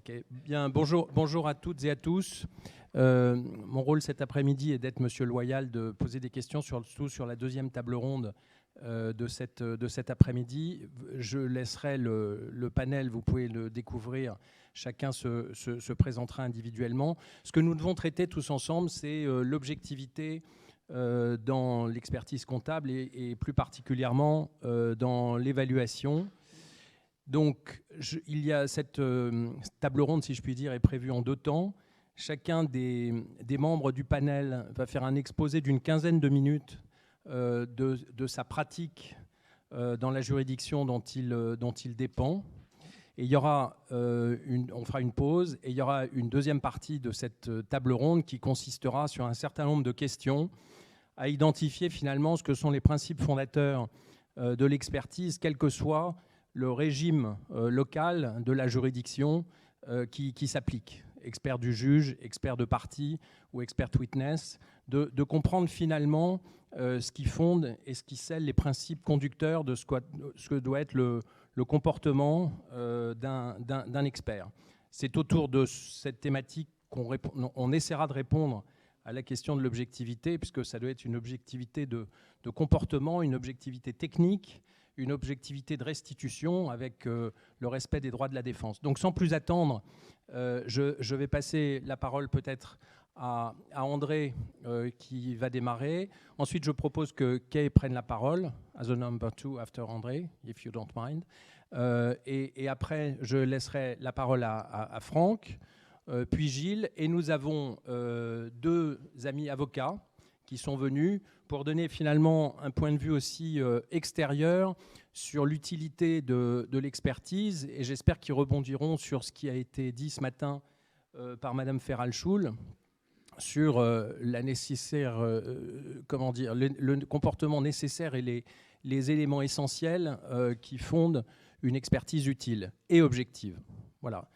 Ok, bien, bonjour à toutes et à tous. Mon rôle cet après-midi est d'être monsieur Loyal, de poser des questions surtout sur la deuxième table ronde de cet après-midi. Je laisserai le panel, vous pouvez le découvrir, chacun se présentera individuellement. Ce que nous devons traiter tous ensemble, c'est l'objectivité dans l'expertise comptable et plus particulièrement dans l'évaluation. Donc, il y a cette table ronde, si je puis dire, est prévue en 2 temps. Chacun des membres du panel va faire un exposé d'une quinzaine de minutes de sa pratique dans la juridiction dont il dépend. Et il y aura on fera une pause et il y aura une deuxième partie de cette table ronde qui consistera sur un certain nombre de questions à identifier finalement ce que sont les principes fondateurs de l'expertise, quel que soit le régime local de la juridiction qui s'applique. Expert du juge, expert de partie ou expert witness, de comprendre finalement ce qui fonde et ce qui scelle les principes conducteurs de ce que doit être le comportement d'un expert. C'est autour de cette thématique qu'on essaiera de répondre à la question de l'objectivité, puisque ça doit être une objectivité de comportement, une objectivité technique, une objectivité de restitution avec le respect des droits de la défense. Donc sans plus attendre, je vais passer la parole peut-être à André qui va démarrer. Ensuite, je propose que Kay prenne la parole, as a number 2 after André, if you don't mind. Et après, je laisserai la parole à Franck, puis Gilles. Et nous avons 2 amis avocats qui sont venus pour donner finalement un point de vue aussi extérieur sur l'utilité de l'expertise. Et j'espère qu'ils rebondiront sur ce qui a été dit ce matin par Madame Ferral-Schul sur la nécessaire, le comportement nécessaire et les éléments essentiels qui fondent une expertise utile et objective. Voilà.